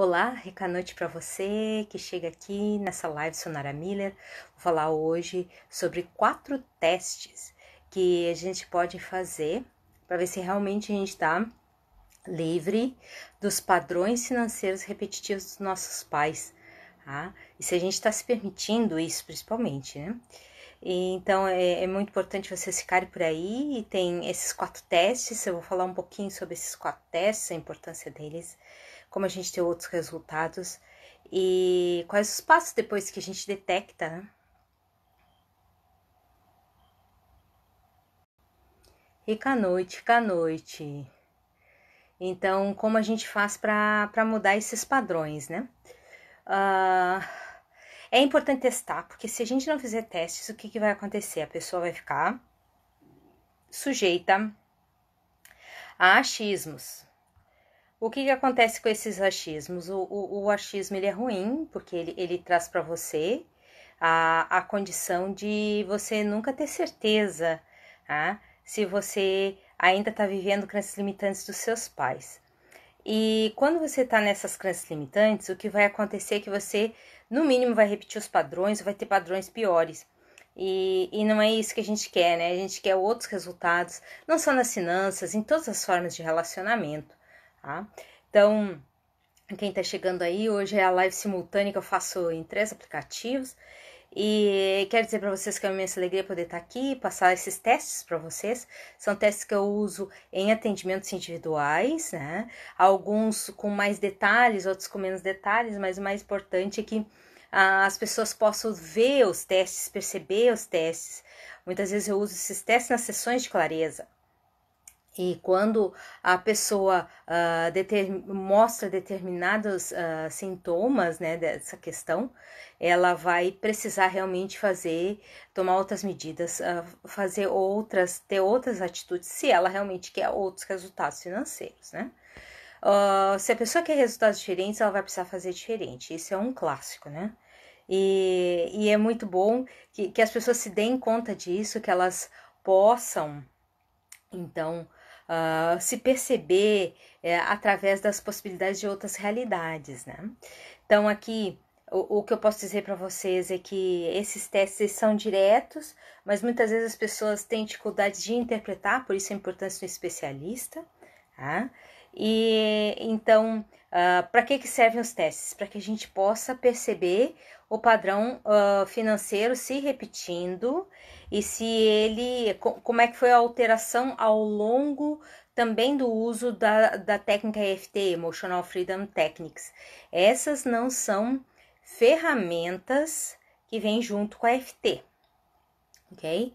Olá, rica noite para você que chega aqui nessa live Sonara Miller. Vou falar hoje sobre 4 testes que a gente pode fazer para ver se realmente a gente está livre dos padrões financeiros repetitivos dos nossos pais, tá? E se a gente está se permitindo isso, principalmente, né? Então é muito importante vocês ficarem por aí e tem esses 4 testes. Eu vou falar um pouquinho sobre esses 4 testes, a importância deles, como a gente tem outros resultados e quais os passos depois que a gente detecta, né? Rica noite, rica noite. Então, como a gente faz para mudar esses padrões, né? É importante testar, porque se a gente não fizer testes, o que vai acontecer? A pessoa vai ficar sujeita a achismos. O que acontece com esses achismos? O achismo ele é ruim, porque ele traz para você a condição de você nunca ter certeza, tá? Se você ainda está vivendo crenças limitantes dos seus pais. E quando você está nessas crenças limitantes, o que vai acontecer é que você, no mínimo, vai repetir os padrões, vai ter padrões piores. E não é isso que a gente quer, né? A gente quer outros resultados, não só nas finanças, em todas as formas de relacionamento, tá? Então, quem tá chegando aí, hoje é a live simultânea que eu faço em 3 aplicativos. E quero dizer para vocês que é uma imensa alegria poder estar aqui e passar esses testes para vocês. São testes que eu uso em atendimentos individuais, né? Alguns com mais detalhes, outros com menos detalhes, mas o mais importante é que as pessoas possam ver os testes, perceber os testes. Muitas vezes eu uso esses testes nas sessões de clareza. E quando a pessoa mostra determinados sintomas, né, dessa questão, ela vai precisar realmente tomar outras medidas, ter outras atitudes, se ela realmente quer outros resultados financeiros, né? Se a pessoa quer resultados diferentes, ela vai precisar fazer diferente. Isso é um clássico, né? E é muito bom que as pessoas se deem conta disso, que elas possam, então, se perceber através das possibilidades de outras realidades, né? Então, aqui, o que eu posso dizer para vocês é que esses testes são diretos, mas muitas vezes as pessoas têm dificuldade de interpretar, por isso a importância do especialista, tá? E então, para que servem os testes? Para que a gente possa perceber o padrão financeiro se repetindo e se como é que foi a alteração ao longo também do uso da técnica EFT, Emotional Freedom Techniques. Essas não são ferramentas que vêm junto com a EFT, ok?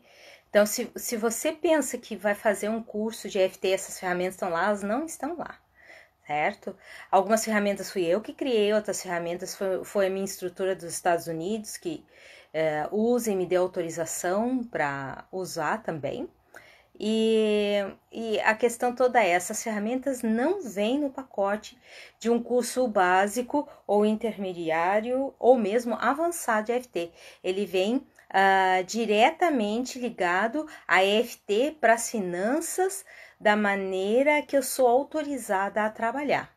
Então, se você pensa que vai fazer um curso de EFT, essas ferramentas estão lá, elas não estão lá, certo? Algumas ferramentas fui eu que criei, outras ferramentas foi a minha instrutora dos Estados Unidos que usa e me deu autorização para usar também. E a questão toda é, essas ferramentas não vêm no pacote de um curso básico ou intermediário ou mesmo avançado de EFT. Ele vem diretamente ligado a EFT para as finanças da maneira que eu sou autorizada a trabalhar.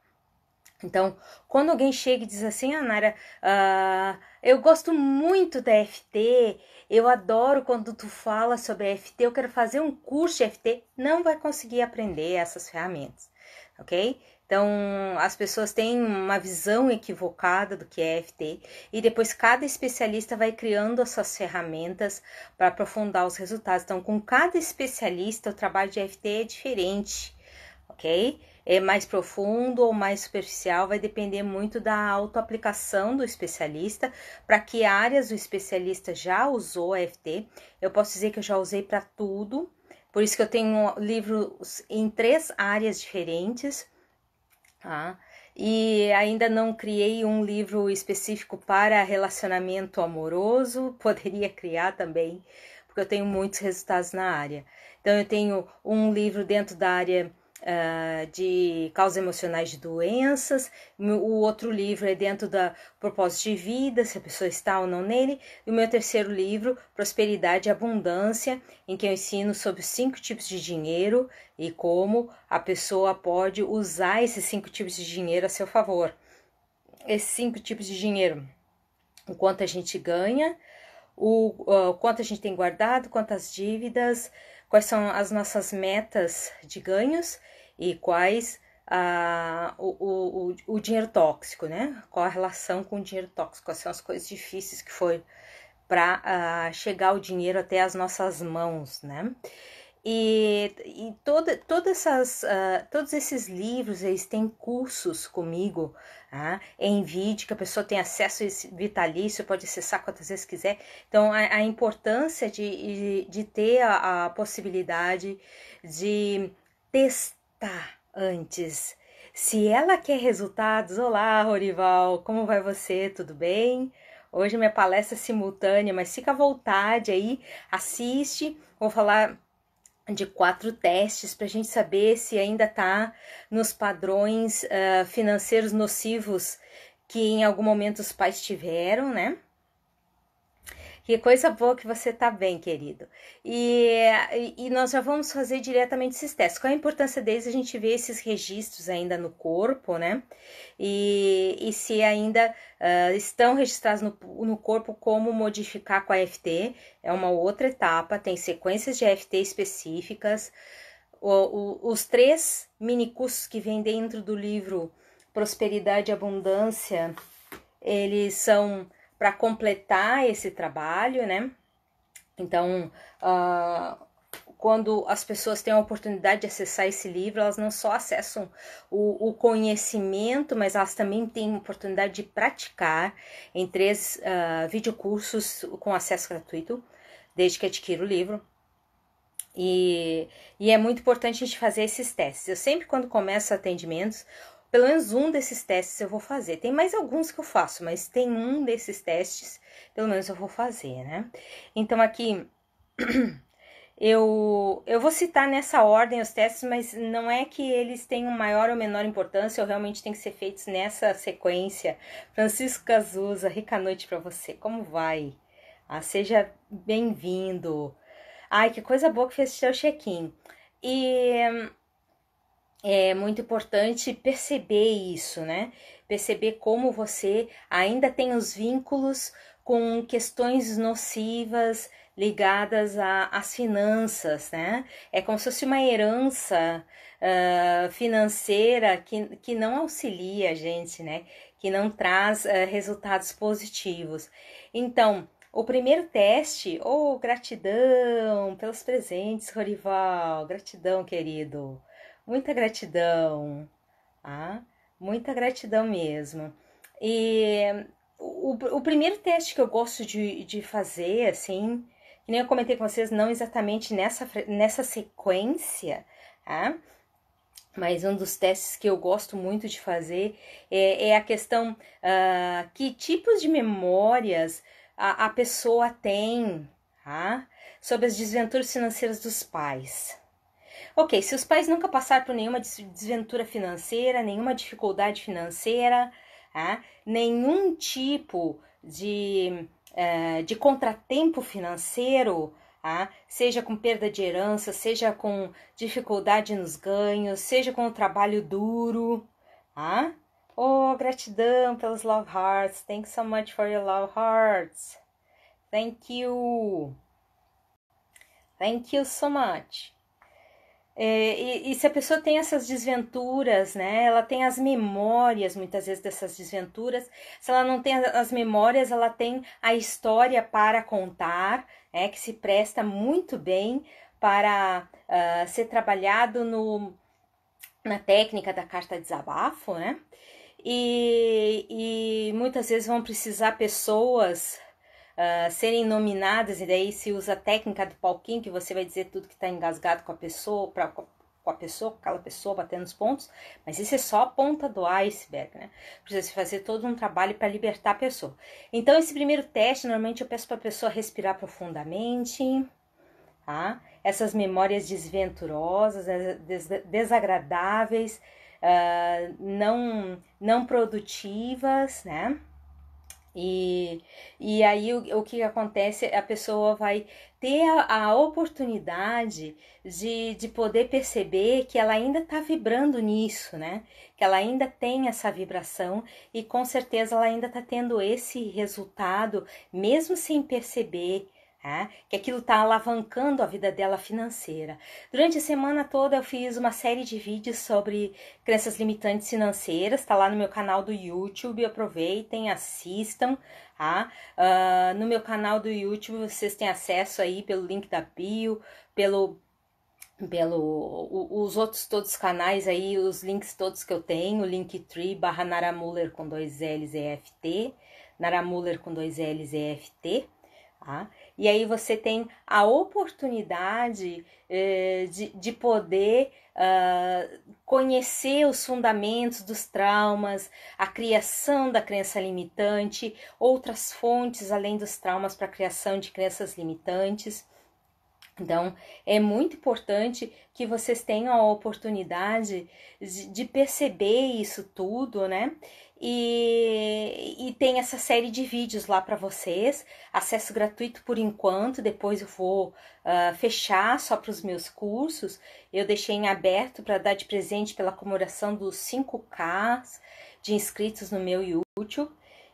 Então, quando alguém chega e diz assim, Nara, eu gosto muito da EFT, eu adoro quando tu fala sobre a EFT, eu quero fazer um curso de EFT, não vai conseguir aprender essas ferramentas, ok? Então, as pessoas têm uma visão equivocada do que é EFT e depois cada especialista vai criando as suas ferramentas para aprofundar os resultados. Então, com cada especialista, o trabalho de EFT é diferente, ok? É mais profundo ou mais superficial, vai depender muito da autoaplicação do especialista, para que áreas o especialista já usou a EFT. Eu posso dizer que eu já usei para tudo, por isso que eu tenho livros em 3 áreas diferentes, tá? E ainda não criei um livro específico para relacionamento amoroso, poderia criar também, porque eu tenho muitos resultados na área. Então, eu tenho um livro dentro da área de causas emocionais de doenças, o outro livro é dentro da propósito de vida, se a pessoa está ou não nele, e o meu terceiro livro, Prosperidade e Abundância, em que eu ensino sobre os 5 tipos de dinheiro e como a pessoa pode usar esses 5 tipos de dinheiro a seu favor. esses 5 tipos de dinheiro. O quanto a gente ganha, o quanto a gente tem guardado, quantas dívidas, quais são as nossas metas de ganhos e quais o dinheiro tóxico, né? Qual a relação com o dinheiro tóxico, quais são as coisas difíceis que foi para chegar o dinheiro até as nossas mãos, né? E todos esses livros, eles têm cursos comigo, em vídeo, que a pessoa tem acesso a esse vitalício, pode acessar quantas vezes quiser. Então, a importância de ter a possibilidade de testar antes. Se ela quer resultados, olá, Rorival, como vai você? Tudo bem? Hoje minha palestra é simultânea, mas fica à vontade aí, assiste, vou falar de 4 testes para a gente saber se ainda está nos padrões financeiros nocivos que em algum momento os pais tiveram, né? Que coisa boa que você tá bem, querido. E nós já vamos fazer diretamente esses testes. Qual a importância deles? A gente vê esses registros ainda no corpo, né? E se ainda estão registrados no corpo, como modificar com a EFT. É uma outra etapa, tem sequências de EFT específicas. Os 3 minicursos que vem dentro do livro Prosperidade e Abundância, eles são para completar esse trabalho, né? Então, quando as pessoas têm a oportunidade de acessar esse livro, elas não só acessam o conhecimento, mas elas também têm a oportunidade de praticar em 3 videocursos com acesso gratuito, desde que adquira o livro. E é muito importante a gente fazer esses testes. Eu sempre, quando começo atendimentos, pelo menos um desses testes eu vou fazer. Tem mais alguns que eu faço, mas tem um desses testes, pelo menos eu vou fazer, né? Então aqui eu vou citar nessa ordem os testes, mas não é que eles tenham maior ou menor importância, ou realmente tem que ser feitos nessa sequência. Francisco Cazuza, rica noite para você. Como vai? Seja bem-vindo. Ai, que coisa boa que fez o seu check-in. E é muito importante perceber isso, né? Perceber como você ainda tem os vínculos com questões nocivas ligadas às finanças, né? É como se fosse uma herança financeira que não auxilia a gente, né? Que não traz resultados positivos. Então, o primeiro teste, gratidão pelos presentes, Rorival, gratidão, querido. Muita gratidão, muita gratidão mesmo. E o primeiro teste que eu gosto de fazer, assim, que nem eu comentei com vocês, não exatamente nessa sequência, mas um dos testes que eu gosto muito de fazer é a questão que tipos de memórias a pessoa tem sobre as desventuras financeiras dos pais. Ok, se os pais nunca passaram por nenhuma desventura financeira, nenhuma dificuldade financeira, nenhum tipo de contratempo financeiro, seja com perda de herança, seja com dificuldade nos ganhos, seja com o trabalho duro, gratidão pelos love hearts. Thanks so much for your love hearts. Thank you. Thank you so much. E se a pessoa tem essas desventuras, né? Ela tem as memórias, muitas vezes, dessas desventuras. Se ela não tem as memórias, ela tem a história para contar, que se presta muito bem para ser trabalhado na técnica da carta desabafo, né? E muitas vezes vão precisar pessoas serem nominadas, e daí se usa a técnica do palquinho, que você vai dizer tudo que está engasgado com a pessoa, com aquela pessoa batendo os pontos, mas isso é só a ponta do iceberg, né? Precisa fazer todo um trabalho para libertar a pessoa. Então, esse primeiro teste, normalmente eu peço para a pessoa respirar profundamente, essas memórias desventurosas, desagradáveis, não produtivas, né? E, e aí o que acontece? A pessoa vai ter a oportunidade de poder perceber que ela ainda está vibrando nisso, né? Que ela ainda tem essa vibração e com certeza ela ainda está tendo esse resultado, mesmo sem perceber. Que aquilo está alavancando a vida dela financeira. Durante a semana toda eu fiz uma série de vídeos sobre crenças limitantes financeiras, tá lá no meu canal do YouTube, aproveitem, assistam, tá? No meu canal do YouTube vocês têm acesso aí pelo link da bio, os outros todos os canais aí, os links todos que eu tenho, Linktree/Naramuller com 2 L's e EFT, Naramuller com 2 L's e EFT, tá? E aí você tem a oportunidade de poder conhecer os fundamentos dos traumas, a criação da crença limitante, outras fontes além dos traumas para a criação de crenças limitantes. Então, é muito importante que vocês tenham a oportunidade de perceber isso tudo, né? E tem essa série de vídeos lá para vocês, acesso gratuito por enquanto, depois eu vou fechar só para os meus cursos. Eu deixei em aberto para dar de presente pela comemoração dos 5K de inscritos no meu YouTube.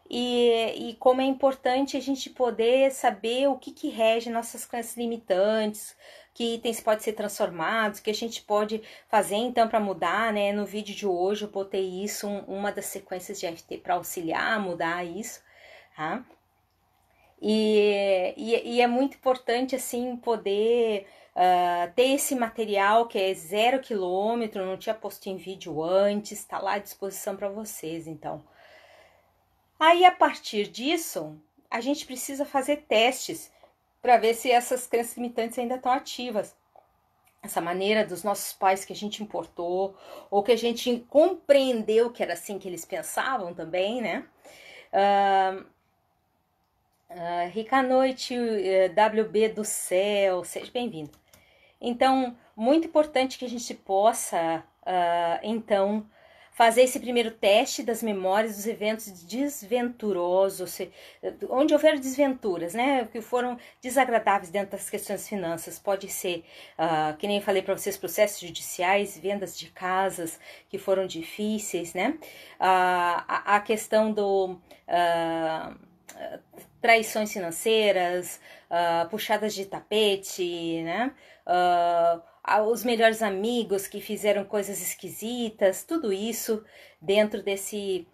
E como é importante a gente poder saber o que rege nossas crenças limitantes, que itens podem ser transformados, que a gente pode fazer então para mudar, né? No vídeo de hoje eu botei isso, uma das sequências de FT para auxiliar a mudar isso, tá? E é muito importante assim poder ter esse material que é 0 quilômetro, não tinha posto em vídeo antes, tá lá à disposição para vocês, então. Aí, a partir disso, a gente precisa fazer testes para ver se essas crenças limitantes ainda estão ativas. Essa maneira dos nossos pais que a gente importou, ou que a gente compreendeu que era assim que eles pensavam também, né? Rica noite, WB do céu, seja bem-vindo. Então, muito importante que a gente possa, então, fazer esse primeiro teste das memórias dos eventos desventurosos, onde houver desventuras, né, que foram desagradáveis dentro das questões de finanças. Pode ser, que nem eu falei para vocês, processos judiciais, vendas de casas que foram difíceis, né, a questão do traições financeiras, puxadas de tapete, né? Os melhores amigos que fizeram coisas esquisitas, tudo isso dentro desse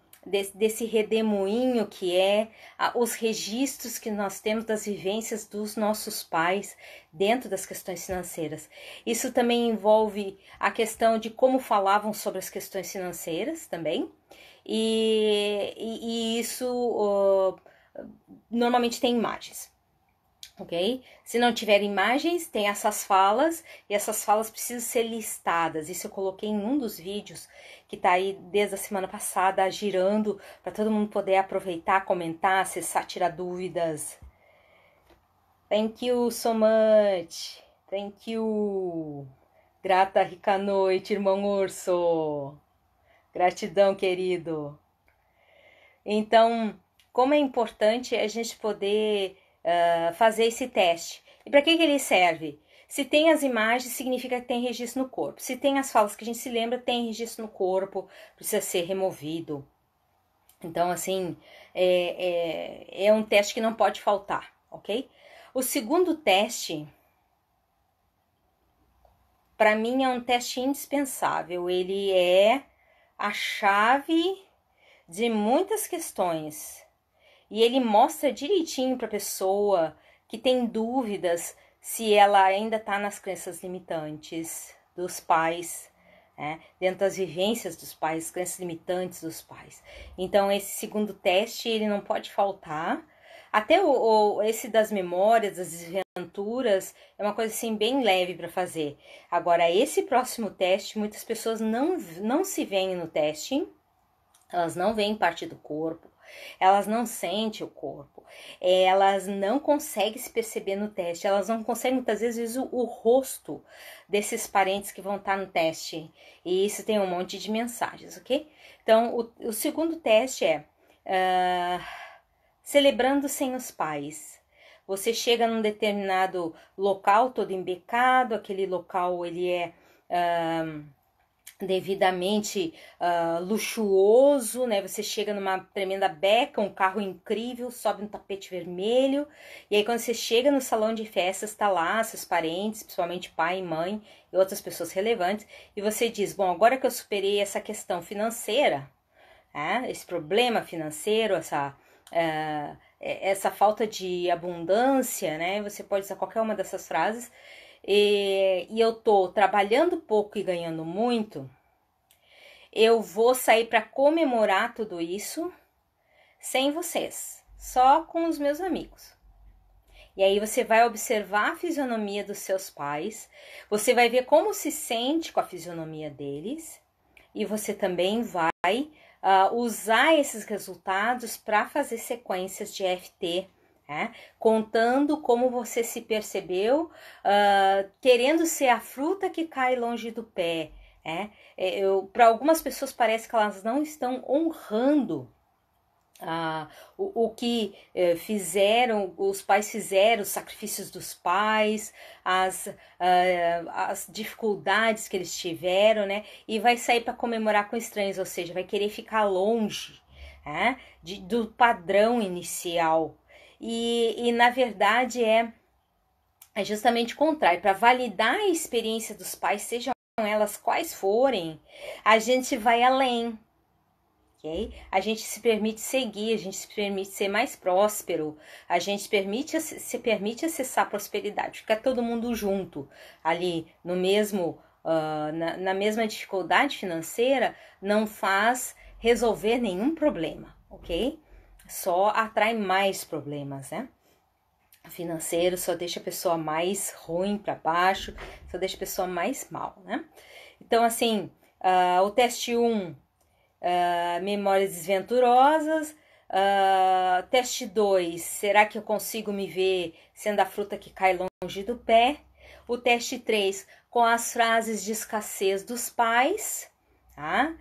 redemoinho que é os registros que nós temos das vivências dos nossos pais dentro das questões financeiras. Isso também envolve a questão de como falavam sobre as questões financeiras também, e isso normalmente tem imagens. Ok? Se não tiver imagens, tem essas falas, e essas falas precisam ser listadas. Isso eu coloquei em um dos vídeos que tá aí desde a semana passada, girando, para todo mundo poder aproveitar, comentar, acessar, tirar dúvidas. Thank you so much. Thank you. Grata, rica noite, irmão urso. Gratidão, querido. Então, como é importante a gente poder fazer esse teste. E para que ele serve? Se tem as imagens, significa que tem registro no corpo. Se tem as falas que a gente se lembra, tem registro no corpo, precisa ser removido. Então, assim, é um teste que não pode faltar, ok? O segundo teste, para mim, é um teste indispensável. Ele é a chave de muitas questões. E ele mostra direitinho para a pessoa que tem dúvidas se ela ainda está nas crenças limitantes dos pais, né? Dentro das vivências dos pais, crenças limitantes dos pais. Então, esse segundo teste, ele não pode faltar. Até esse das memórias, das desventuras, é uma coisa assim bem leve para fazer. Agora, esse próximo teste, muitas pessoas não se veem no teste, elas não veem parte do corpo, elas não sentem o corpo, elas não conseguem se perceber no teste, elas não conseguem muitas vezes o rosto desses parentes que vão estar no teste, e isso tem um monte de mensagens, ok? Então, o segundo teste é celebrando sem os pais. Você chega num determinado local todo embecado, aquele local ele é devidamente luxuoso, né? Você chega numa tremenda beca, um carro incrível, sobe um tapete vermelho, e aí quando você chega no salão de festas, tá lá seus parentes, principalmente pai e mãe e outras pessoas relevantes, e você diz, bom, agora que eu superei essa questão financeira, esse problema financeiro, essa falta de abundância, né? Você pode usar qualquer uma dessas frases, e eu tô trabalhando pouco e ganhando muito, eu vou sair para comemorar tudo isso sem vocês, só com os meus amigos. E aí você vai observar a fisionomia dos seus pais, você vai ver como se sente com a fisionomia deles, e você também vai usar esses resultados para fazer sequências de EFT, contando como você se percebeu, querendo ser a fruta que cai longe do pé. Para algumas pessoas parece que elas não estão honrando o que fizeram, os pais fizeram, os sacrifícios dos pais, as dificuldades que eles tiveram, né? E vai sair para comemorar com estranhos, ou seja, vai querer ficar longe do padrão inicial. E na verdade é justamente o contrário. Para validar a experiência dos pais, sejam elas quais forem, a gente vai além. Okay? A gente se permite seguir, a gente se permite ser mais próspero, a gente se permite acessar a prosperidade, fica todo mundo junto ali no mesmo, na mesma dificuldade financeira, não faz resolver nenhum problema, ok? Só atrai mais problemas, né? Financeiro só deixa a pessoa mais ruim para baixo, só deixa a pessoa mais mal, né? Então, assim, o teste 1, memórias desventurosas. Teste 2, será que eu consigo me ver sendo a fruta que cai longe do pé? O teste 3, com as frases de escassez dos pais, tá?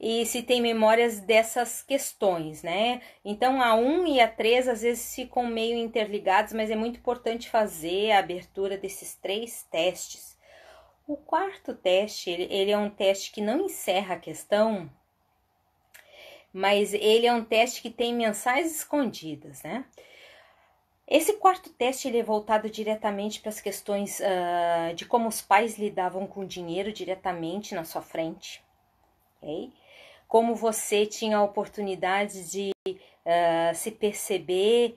E se tem memórias dessas questões, né? Então, a 1 e a 3 às vezes ficam meio interligados, mas é muito importante fazer a abertura desses 3 testes. O quarto teste, ele é um teste que não encerra a questão, mas ele é um teste que tem mensagens escondidas, né? Esse quarto teste ele é voltado diretamente para as questões de como os pais lidavam com o dinheiro diretamente na sua frente, ok? Como você tinha a oportunidade de se perceber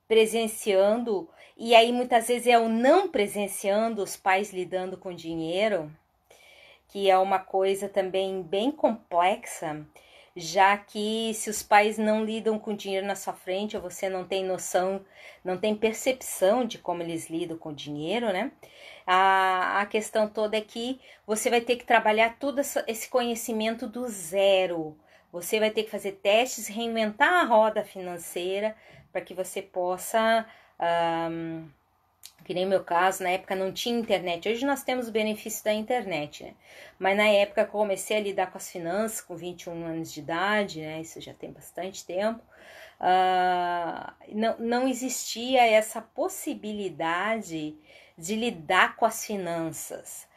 presenciando, e aí muitas vezes é o não presenciando os pais lidando com dinheiro, que é uma coisa também bem complexa, já que se os pais não lidam com dinheiro na sua frente, ou você não tem noção, não tem percepção de como eles lidam com dinheiro, né? A questão toda é que você vai ter que trabalhar todo esse conhecimento do zero. Você vai ter que fazer testes, reinventar a roda financeira para que você possa, que nem no meu caso, na época não tinha internet. Hoje nós temos o benefício da internet, né? Mas na época que eu comecei a lidar com as finanças, com 21 anos de idade, né? Isso já tem bastante tempo. Não existia essa possibilidade de lidar com as finanças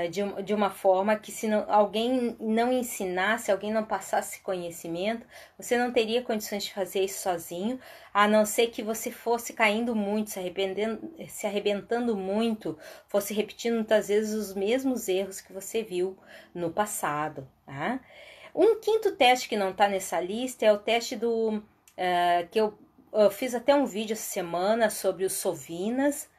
de uma forma que se alguém não ensinasse, alguém não passasse conhecimento, você não teria condições de fazer isso sozinho, a não ser que você fosse caindo muito, se arrebentando muito, fosse repetindo muitas vezes os mesmos erros que você viu no passado. Tá? Um quinto teste que não está nessa lista é o teste que eu fiz até um vídeo essa semana sobre os Sovinas,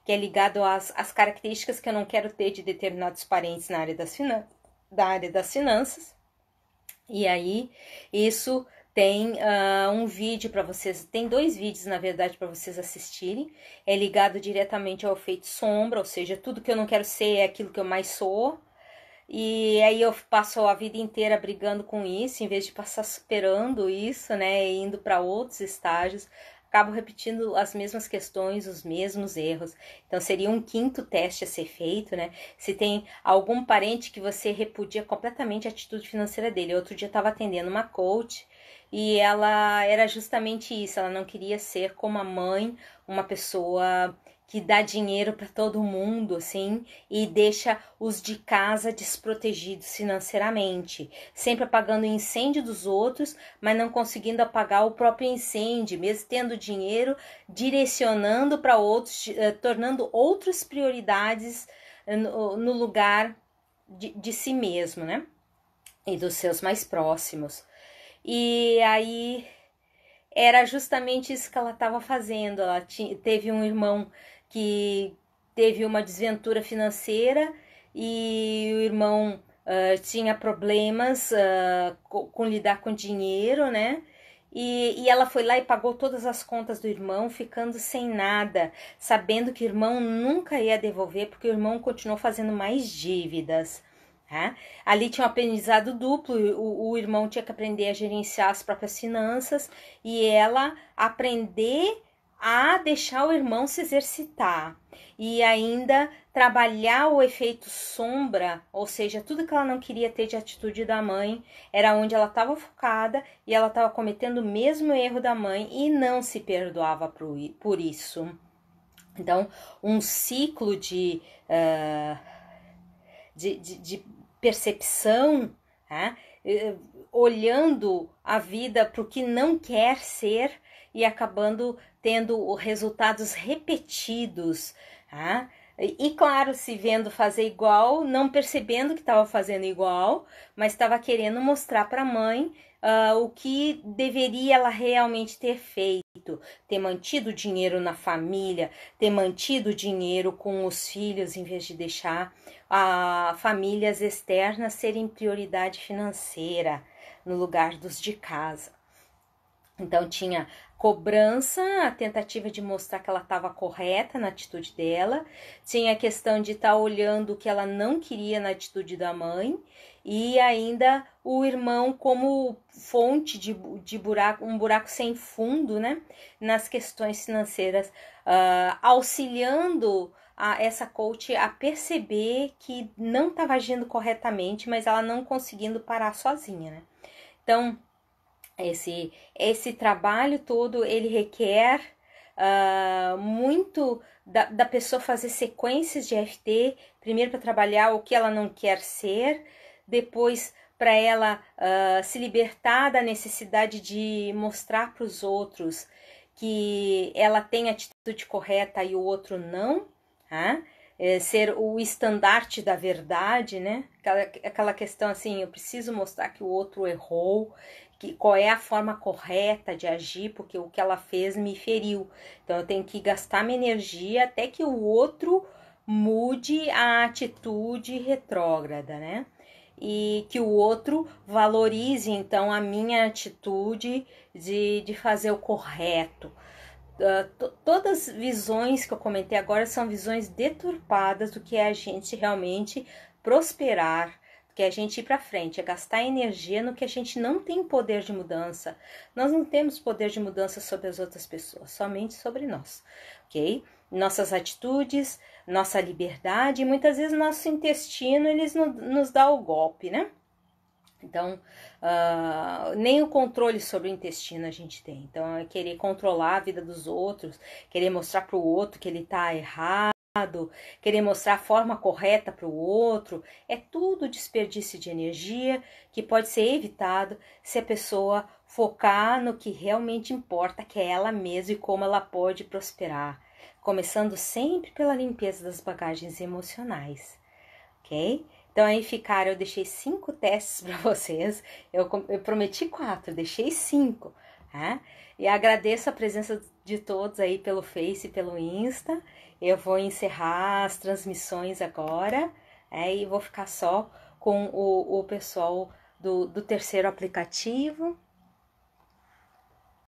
que é ligado às características que eu não quero ter de determinados parentes na área das finanças. E aí, isso tem um vídeo para vocês, tem 2 vídeos, na verdade, para vocês assistirem. É ligado diretamente ao efeito sombra, ou seja, tudo que eu não quero ser é aquilo que eu mais sou. E aí eu passo a vida inteira brigando com isso, em vez de passar superando isso, né, e indo para outros estágios, acabo repetindo as mesmas questões, os mesmos erros. Então seria um quinto teste a ser feito, né? Se tem algum parente que você repudia completamente a atitude financeira dele. Outro dia eu estava atendendo uma coach e ela era justamente isso, ela não queria ser como a mãe, uma pessoa que dá dinheiro para todo mundo, assim, e deixa os de casa desprotegidos financeiramente, sempre apagando o incêndio dos outros, mas não conseguindo apagar o próprio incêndio, mesmo tendo dinheiro, direcionando para outros, tornando outras prioridades no lugar de si mesmo, né? E dos seus mais próximos. E aí era justamente isso que ela estava fazendo. Ela teve um irmão que teve uma desventura financeira e o irmão tinha problemas com lidar com dinheiro, né? E ela foi lá e pagou todas as contas do irmão, ficando sem nada, sabendo que o irmão nunca ia devolver, porque o irmão continuou fazendo mais dívidas. Tá? Ali tinha um aprendizado duplo, o irmão tinha que aprender a gerenciar as próprias finanças e ela aprender a deixar o irmão se exercitar e ainda trabalhar o efeito sombra, ou seja, tudo que ela não queria ter de atitude da mãe, era onde ela estava focada e ela estava cometendo o mesmo erro da mãe e não se perdoava por isso. Então, um ciclo de percepção, tá? Olhando a vida para o que não quer ser e acabando tendo resultados repetidos, tá? E claro, se vendo fazer igual, não percebendo que estava fazendo igual, mas estava querendo mostrar para a mãe o que deveria ela realmente ter feito, ter mantido o dinheiro na família, ter mantido o dinheiro com os filhos, em vez de deixar famílias externas serem prioridade financeira no lugar dos de casa. Então tinha cobrança, a tentativa de mostrar que ela estava correta na atitude dela, tinha a questão de estar olhando o que ela não queria na atitude da mãe, e ainda o irmão como fonte de buraco, um buraco sem fundo, né, nas questões financeiras, auxiliando essa coach a perceber que não estava agindo corretamente, mas ela não conseguindo parar sozinha, né? Então, esse trabalho todo, ele requer muito da pessoa fazer sequências de EFT, primeiro para trabalhar o que ela não quer ser, depois para ela se libertar da necessidade de mostrar para os outros que ela tem a atitude correta e o outro não, tá? Ser o estandarte da verdade, né? Aquela questão assim, eu preciso mostrar que o outro errou, qual é a forma correta de agir, porque o que ela fez me feriu. Então eu tenho que gastar minha energia até que o outro mude a atitude retrógrada, né? E que o outro valorize então a minha atitude de fazer o correto. Todas as visões que eu comentei agora são visões deturpadas do que é a gente realmente prosperar, que é a gente ir para frente, é gastar energia no que a gente não tem poder de mudança. Nós não temos poder de mudança sobre as outras pessoas, somente sobre nós, ok? Nossas atitudes, nossa liberdade, e muitas vezes nosso intestino, eles nos dá o golpe, né? Então, nem o controle sobre o intestino a gente tem. Então, é querer controlar a vida dos outros, querer mostrar para o outro que ele está errado, querer mostrar a forma correta para o outro, é tudo desperdício de energia que pode ser evitado se a pessoa focar no que realmente importa, que é ela mesma e como ela pode prosperar, começando sempre pela limpeza das bagagens emocionais, ok? Então aí ficaram, eu deixei 5 testes para vocês, eu prometi 4, deixei 5, tá? E agradeço a presença de todos aí pelo Face e pelo Insta. Eu vou encerrar as transmissões agora, e vou ficar só com o pessoal do terceiro aplicativo,